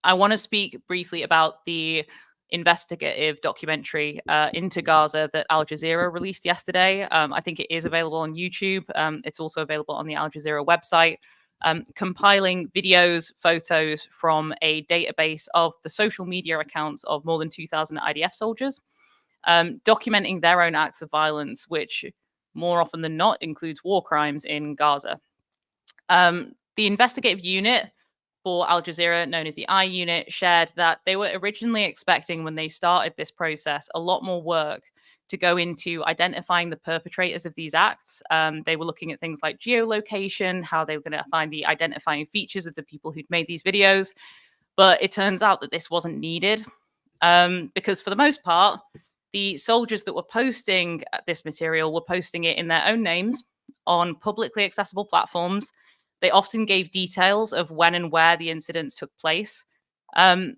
I want to speak briefly about the investigative documentary into Gaza that Al Jazeera released yesterday. I think it is available on YouTube. It's also available on the Al Jazeera website. Compiling videos, photos from a database of the social media accounts of more than 2,000 IDF soldiers, documenting their own acts of violence, which more often than not includes war crimes in Gaza. The investigative unit for Al Jazeera, known as the I Unit, shared that they were originally expecting, when they started this process, a lot more work to go into identifying the perpetrators of these acts. They were looking at things like geolocation, how they were going to find the identifying features of the people who'd made these videos. But it turns out that this wasn't needed because, for the most part, the soldiers that were posting this material were posting it in their own names on publicly accessible platforms. They often gave details of when and where the incidents took place. I'm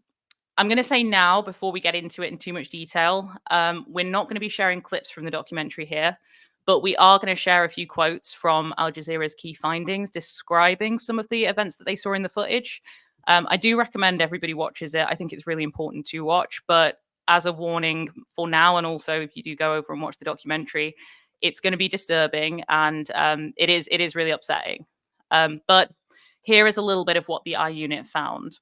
going to say now, before we get into it in too much detail, we're not going to be sharing clips from the documentary here, but we are going to share a few quotes from Al Jazeera's key findings describing some of the events that they saw in the footage. I do recommend everybody watches it. I think it's really important to watch, but as a warning for now, and also if you do go over and watch the documentary, it's going to be disturbing, and it is really upsetting. But here is a little bit of what the I Unit found.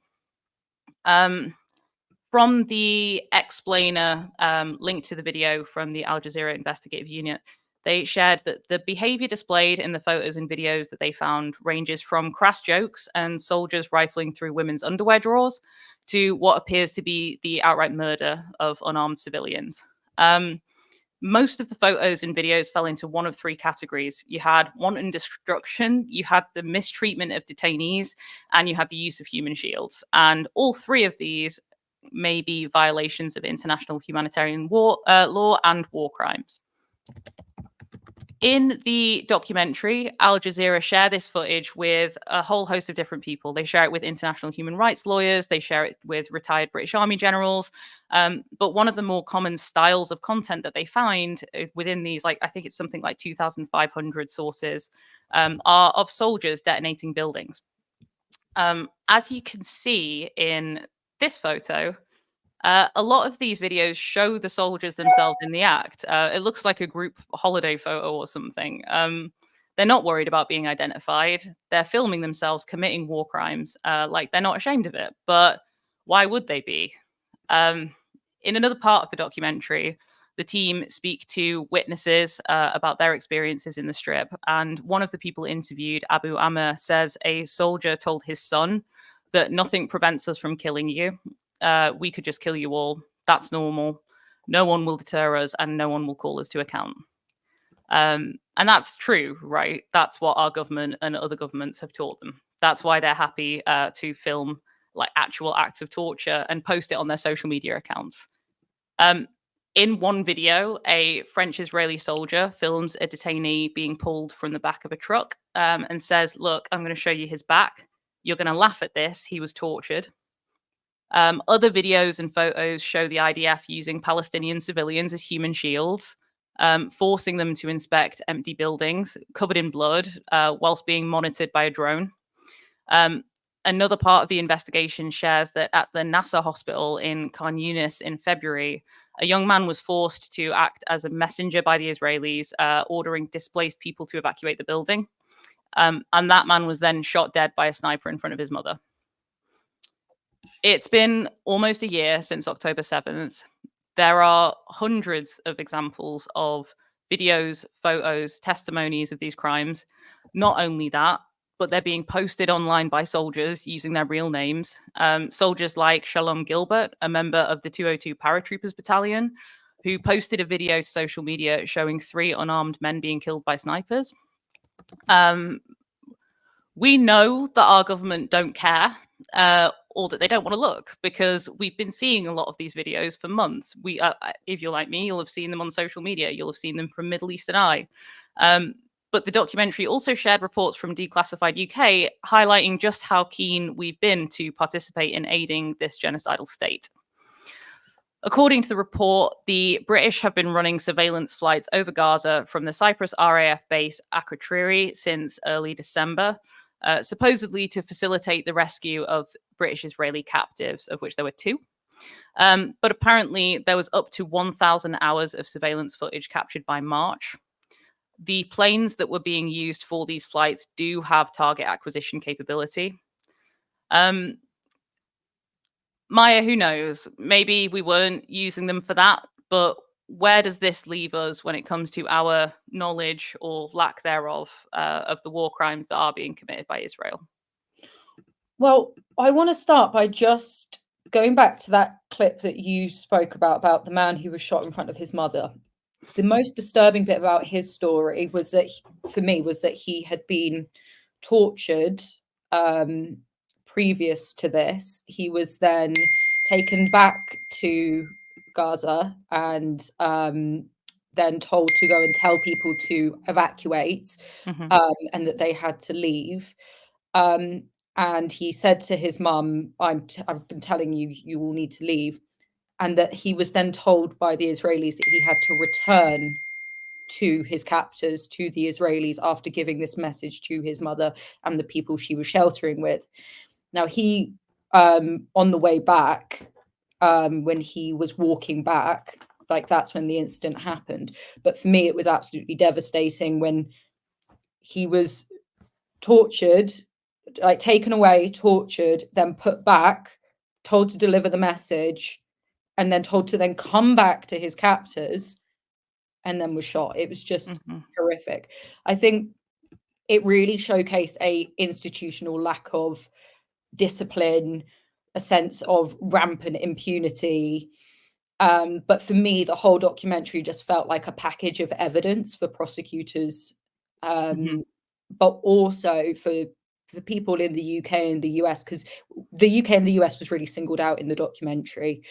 From the explainer linked to the video from the Al Jazeera investigative unit, they shared that the behavior displayed in the photos and videos that they found ranges from crass jokes and soldiers rifling through women's underwear drawers to what appears to be the outright murder of unarmed civilians. Most of the photos and videos fell into one of three categories. You had wanton destruction, you had the mistreatment of detainees, and you had the use of human shields. And all three of these may be violations of international humanitarian law and war crimes. In the documentary, Al Jazeera share this footage with a whole host of different people. They share it with international human rights lawyers. They share it with retired British Army generals. But one of the more common styles of content that they find within these, I think it's something like 2,500 sources, are of soldiers detonating buildings. As you can see in this photo, a lot of these videos show the soldiers themselves in the act. It looks like a group holiday photo or something. They're not worried about being identified. They're filming themselves committing war crimes. They're not ashamed of it. But why would they be? In another part of the documentary, the team speak to witnesses about their experiences in the Strip. And one of the people interviewed, Abu Amr, says a soldier told his son that nothing prevents us from killing you. We could just kill you all. That's normal. No one will deter us and no one will call us to account. And that's true, right? That's what our government and other governments have taught them. That's why they're happy to film actual acts of torture and post it on their social media accounts. In one video, a French-Israeli soldier films a detainee being pulled from the back of a truck and says, "Look, I'm going to show you his back. You're going to laugh at this. He was tortured." Other videos and photos show the IDF using Palestinian civilians as human shields, forcing them to inspect empty buildings covered in blood whilst being monitored by a drone. Another part of the investigation shares that at the Nasser hospital in Khan Yunis in February, a young man was forced to act as a messenger by the Israelis, ordering displaced people to evacuate the building. And that man was then shot dead by a sniper in front of his mother. It's been almost a year since October 7th. There are hundreds of examples of videos, photos, testimonies of these crimes. Not only that, but they're being posted online by soldiers using their real names. Soldiers like Shalom Gilbert, a member of the 202 Paratroopers Battalion, who posted a video to social media showing 3 unarmed men being killed by snipers. We know that our government don't care or that they don't want to look, because we've been seeing a lot of these videos for months. If you're like me, you'll have seen them on social media. You'll have seen them from Middle Eastern Eye. But the documentary also shared reports from Declassified UK highlighting just how keen we've been to participate in aiding this genocidal state. According to the report, the British have been running surveillance flights over Gaza from the Cyprus RAF base Akrotiri since early December. supposedly to facilitate the rescue of British Israeli captives, of which there were two. But apparently, there was up to 1,000 hours of surveillance footage captured by March. The planes that were being used for these flights do have target acquisition capability. Maya, who knows? Maybe we weren't using them for that, but where does this leave us when it comes to our knowledge or lack thereof of the war crimes that are being committed by Israel? Well, I want to start by just going back to that clip that you spoke about the man who was shot in front of his mother. The most disturbing bit about his story was that, for me, was that he had been tortured previous to this. He was then taken back to Gaza and then told to go and tell people to evacuate, Mm-hmm. and that they had to leave. And he said to his mum, I've been telling you, you all need to leave. And that he was then told by the Israelis that he had to return to his captors, to the Israelis, after giving this message to his mother and the people she was sheltering with. Now, he, on the way back, when he was walking back, like that's when the incident happened. But for me, it was absolutely devastating when he was tortured, like taken away, tortured, then put back, told to deliver the message, and then told to then come back to his captors, and then was shot. It was just horrific. I think it really showcased a institutional lack of discipline, a sense of rampant impunity. But for me, the whole documentary just felt like a package of evidence for prosecutors, but also for people in the UK and the US, because the UK and the US was really singled out in the documentary.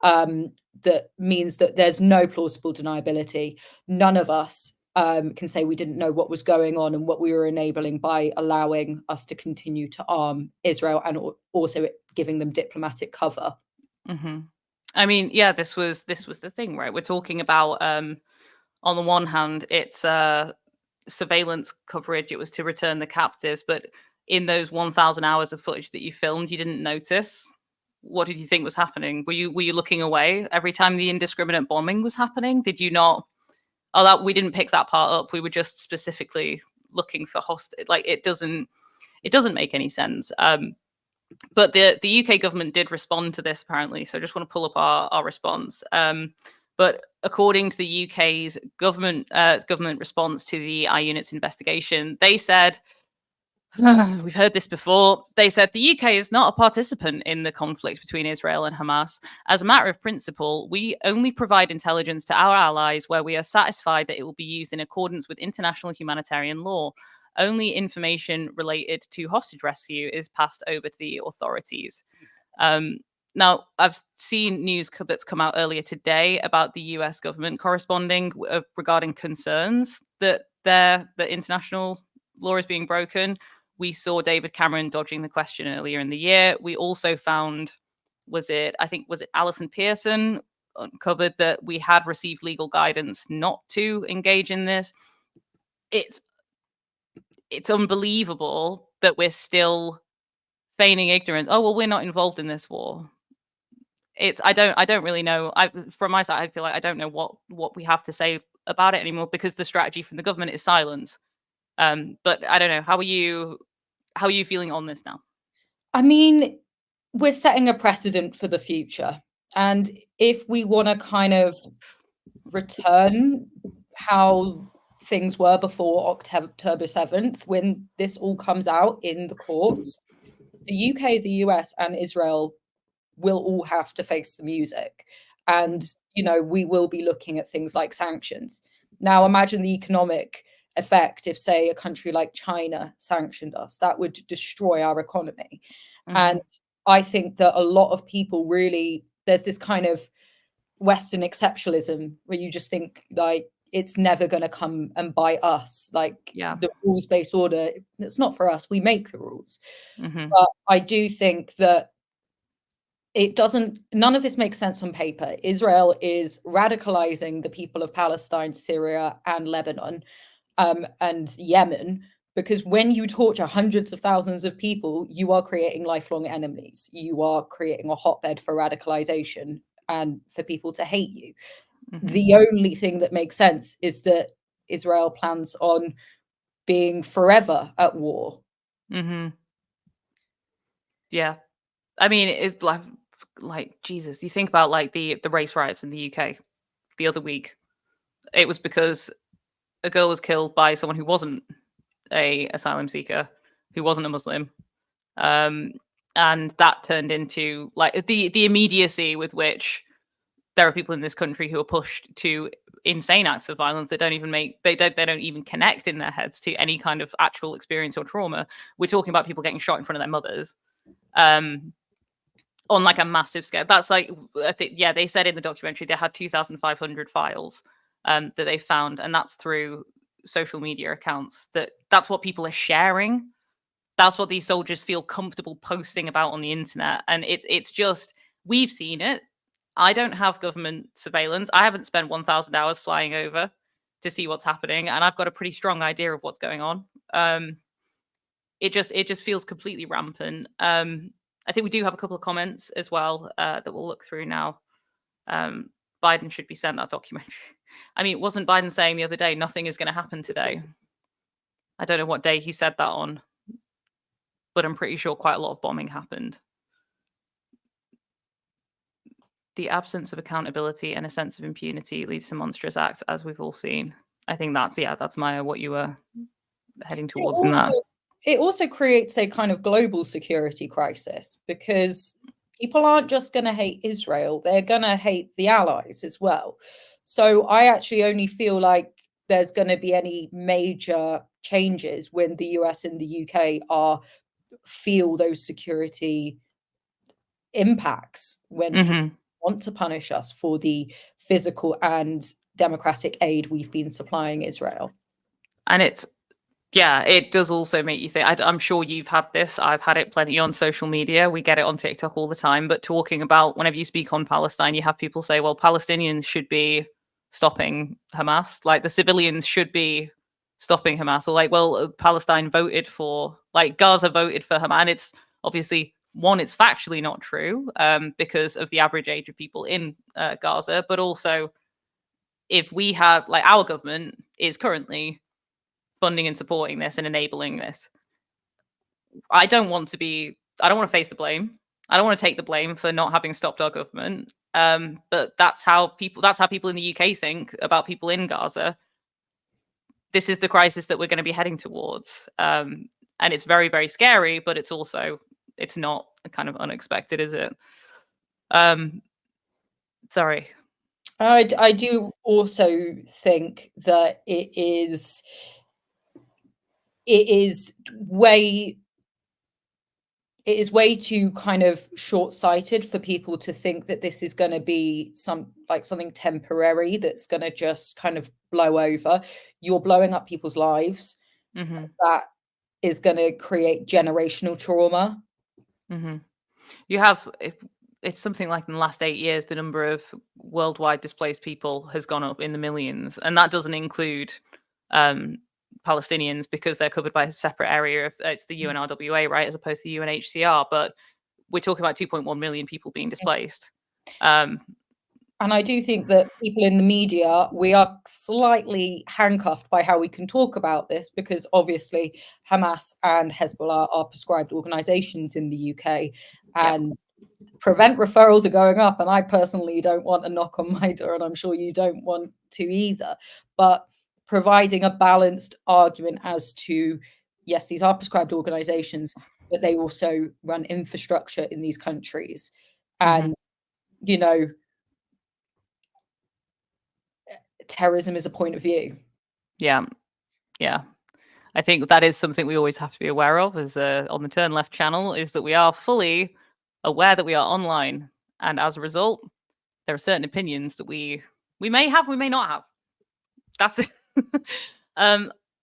That means that there's no plausible deniability. None of us can say we didn't know what was going on and what we were enabling by allowing us to continue to arm Israel and also giving them diplomatic cover. I mean, yeah, this was the thing, right? We're talking about on the one hand, it's surveillance coverage. It was to return the captives, but in those 1,000 hours of footage that you filmed, you didn't notice. What did you think was happening? Were you looking away every time the indiscriminate bombing was happening? Did you not? Oh, that we didn't pick that part up. We were just specifically looking for hostage. Like it doesn't make any sense. But the UK government did respond to this apparently. So I just want to pull up our response. But according to the UK's government response to the I-Unit's investigation, they said, we've heard this before. They said the UK is not a participant in the conflict between Israel and Hamas. As a matter of principle, we only provide intelligence to our allies where we are satisfied that it will be used in accordance with international humanitarian law. Only information related to hostage rescue is passed over to the authorities. Now, I've seen news that's come out earlier today about the US government corresponding regarding concerns that the international law is being broken. We saw David Cameron dodging the question earlier in the year. We also found, was it Alison Pearson uncovered that we had received legal guidance not to engage in this. It's unbelievable that we're still feigning ignorance. Oh, well, we're not involved in this war. I don't really know. From my side, I feel like I don't know what we have to say about it anymore because the strategy from the government is silence. But I don't know. How are you feeling on this now? I mean, we're setting a precedent for the future. And if we want to kind of return how things were before October 7th, when this all comes out in the courts, the UK, the US, and Israel will all have to face the music. And, we will be looking at things like sanctions. Now, imagine the economic effect if, say, a country like China sanctioned us. That would destroy our economy. And I think that a lot of people really, there's this kind of Western exceptionalism where you just think like it's never going to come and bite us. Like the rules-based order, it's not for us. We make the rules. But I do think that none of this makes sense on paper. Israel is radicalizing the people of Palestine, Syria, and Lebanon, and Yemen, Because when you torture hundreds of thousands of people, you are creating lifelong enemies. You are creating a hotbed for radicalization and for people to hate you. The only thing that makes sense is that Israel plans on being forever at war. Yeah. I mean, it's like Jesus, you think about like the race riots in the UK the other week. It was because a girl was killed by someone who wasn't a asylum seeker, who wasn't a Muslim. And that turned into like the immediacy with which there are people in this country who are pushed to insane acts of violence that don't even they don't even connect in their heads to any kind of actual experience or trauma. We're talking about people getting shot in front of their mothers. On like a massive scale. That's like, I think, yeah, they said in the documentary they had 2,500 files that they found, and that's through social media accounts. That's what people are sharing. That's what these soldiers feel comfortable posting about on the internet, and it's just, we've seen it. I don't have government surveillance. I haven't spent 1,000 hours flying over to see what's happening, and I've got a pretty strong idea of what's going on. It just feels completely rampant. I think we do have a couple of comments as well that we'll look through now. Biden should be sent that documentary. I mean, wasn't Biden saying the other day, nothing is going to happen today? I don't know what day he said that on, but I'm pretty sure quite a lot of bombing happened. The absence of accountability and a sense of impunity leads to monstrous acts, as we've all seen. I think that's Maya, what you were heading towards in that. It also creates a kind of global security crisis, because people aren't just going to hate Israel, they're going to hate the allies as well. So I actually only feel like there's going to be any major changes when the US and the UK feel those security impacts, when people want to punish us for the physical and democratic aid we've been supplying Israel. And it does also make you think. I'm sure you've had this. I've had it plenty on social media. We get it on TikTok all the time. But talking about, whenever you speak on Palestine, you have people say, well, Palestinians should be stopping Hamas. Like, the civilians should be stopping Hamas. Or like, well, Palestine voted for, like, Gaza voted for Hamas. And it's obviously, one, it's factually not true because of the average age of people in Gaza. But also, if we have, like, our government is currently funding and supporting this and enabling this. I don't want to face the blame. I don't want to take the blame for not having stopped our government. But that's how people in the UK think about people in Gaza. This is the crisis that we're going to be heading towards. And it's very, very scary, but it's not kind of unexpected, is it? Sorry. I do also think that it is way too kind of short-sighted for people to think that this is going to be something temporary that's going to just kind of blow over. You're blowing up people's lives. That is going to create generational trauma. You have, it's something like in the last 8 years, the number of worldwide displaced people has gone up in the millions, and that doesn't include Palestinians, because they're covered by a separate area of it's the UNRWA, right, as opposed to UNHCR. But we're talking about 2.1 million people being displaced. And I do think that people in the media, we are slightly handcuffed by how we can talk about this, because obviously Hamas and Hezbollah are prescribed organizations in the UK, and prevent referrals are going up. And I personally don't want a knock on my door, and I'm sure you don't want to either. But providing a balanced argument as to, yes, these are prescribed organizations, but they also run infrastructure in these countries. And, you know, terrorism is a point of view. Yeah. I think that is something we always have to be aware of as on the Turn Left channel, is that we are fully aware that we are online. And as a result, there are certain opinions that we may have, we may not have. That's it.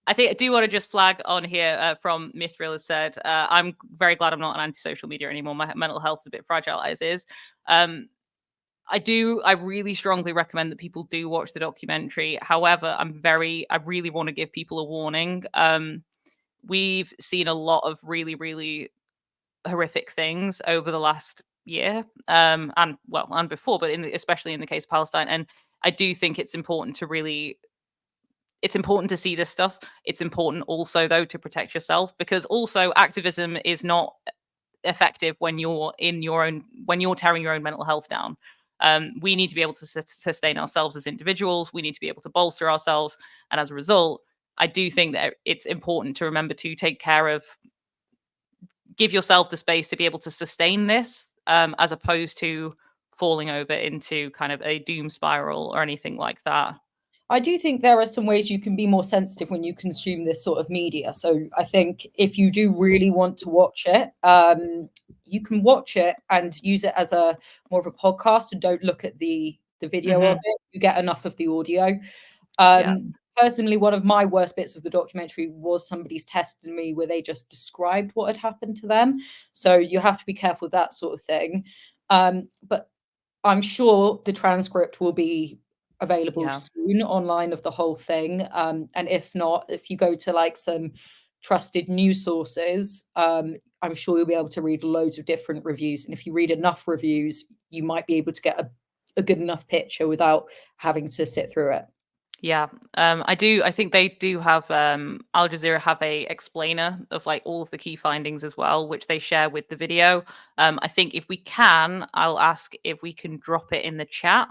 I think I do want to just flag on here from Mithril has said, I'm very glad I'm not on anti-social media anymore. My mental health is a bit fragile as is. I really strongly recommend that people do watch the documentary. However, I really want to give people a warning. we've seen a lot of really, really horrific things over the last year, and before, but especially in the case of Palestine. And I do think it's important to see this stuff. It's important also, though, to protect yourself, because also activism is not effective when you're tearing your own mental health down. We need to be able to sustain ourselves as individuals. We need to be able to bolster ourselves, and as a result, I do think that it's important to remember to give yourself the space to be able to sustain this, as opposed to falling over into kind of a doom spiral or anything like that. I do think there are some ways you can be more sensitive when you consume this sort of media. So I think if you do really want to watch it, you can watch it and use it as a more of a podcast, and don't look at the video of it. You get enough of the audio. Yeah. Personally, one of my worst bits of the documentary was somebody's testimony where they just described what had happened to them. So you have to be careful with that sort of thing. But I'm sure the transcript will be available soon online of the whole thing. And if not, if you go to like some trusted news sources, I'm sure you'll be able to read loads of different reviews. And if you read enough reviews, you might be able to get a good enough picture without having to sit through it. Yeah, I think they do have Al Jazeera have a explainer of like all of the key findings as well, which they share with the video. I think if we can, I'll ask if we can drop it in the chat.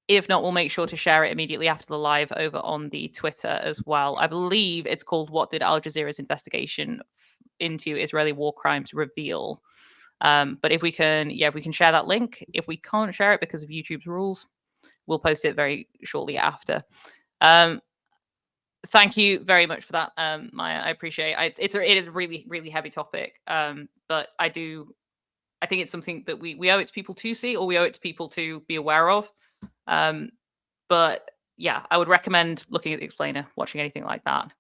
If not, we'll make sure to share it immediately after the live over on the Twitter as well. I believe it's called "What Did Al Jazeera's Investigation into Israeli War Crimes Reveal?" But if we can share that link. If we can't share it because of YouTube's rules, we'll post it very shortly after. Thank you very much for that, Maya. I appreciate it. It is a really, really heavy topic, but I think it's something that we owe it to people to see, or we owe it to people to be aware of. But yeah, I would recommend looking at the explainer, watching anything like that.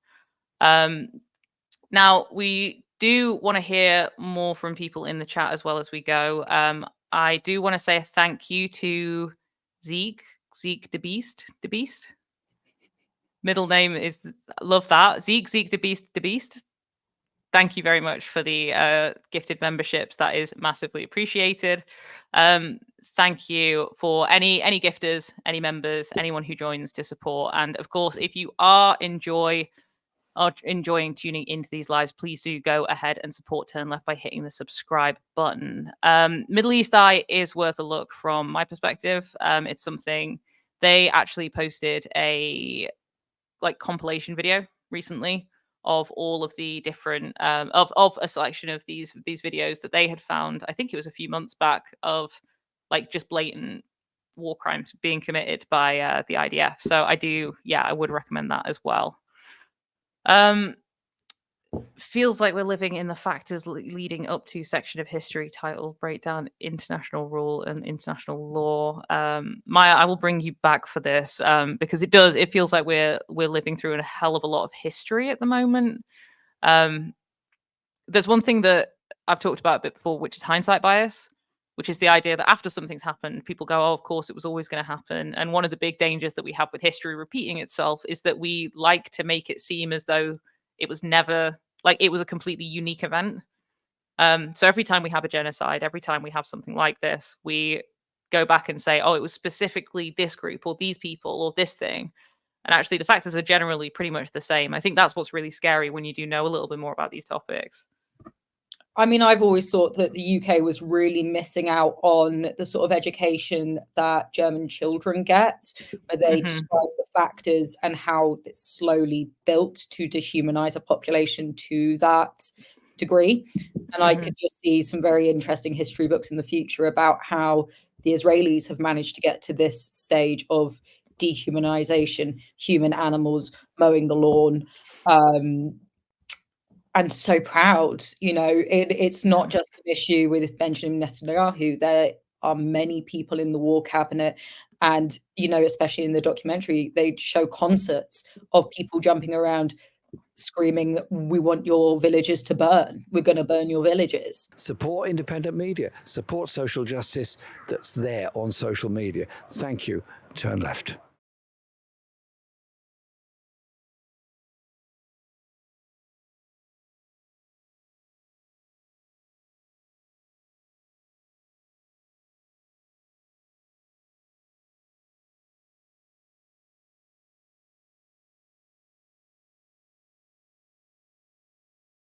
Now, we do want to hear more from people in the chat as well as we go. I do want to say a thank you to Zeke the Beast. Middle name is, love that. Zeke the Beast. Thank you very much for the gifted memberships. That is massively appreciated. Thank you for any gifters, any members, anyone who joins to support. And of course, if you are enjoying tuning into these lives, please do go ahead and support Turn Left by hitting the subscribe button. Middle East Eye is worth a look from my perspective. It's something they actually posted a compilation video recently of all of the different of a selection of these videos that they had found. I think it was a few months back, of just blatant war crimes being committed by the IDF. So I would recommend that as well. Feels like we're living in the factors leading up to section of history title breakdown international rule and international law. Maya, I will bring you back for this, because it feels like we're living through a hell of a lot of history at the moment. There's one thing that I've talked about a bit before, which is hindsight bias, which is the idea that after something's happened, people go, oh, of course, it was always going to happen. And one of the big dangers that we have with history repeating itself is that we like to make it seem as though it was never, it was a completely unique event. So every time we have a genocide, every time we have something like this, we go back and say, oh, it was specifically this group or these people or this thing. And actually, the factors are generally pretty much the same. I think that's what's really scary when you do know a little bit more about these topics. I mean, I've always thought that the UK was really missing out on the sort of education that German children get, where they describe the factors and how it's slowly built to dehumanize a population to that degree. And I could just see some very interesting history books in the future about how the Israelis have managed to get to this stage of dehumanization, human animals mowing the lawn, and so proud. It's not just an issue with Benjamin Netanyahu. There are many people in the war cabinet, and especially in the documentary, they show concerts of people jumping around screaming, we want your villages to burn, we're going to burn your villages. Support independent media, support social justice that's there on social media. Thank you. Turn Left.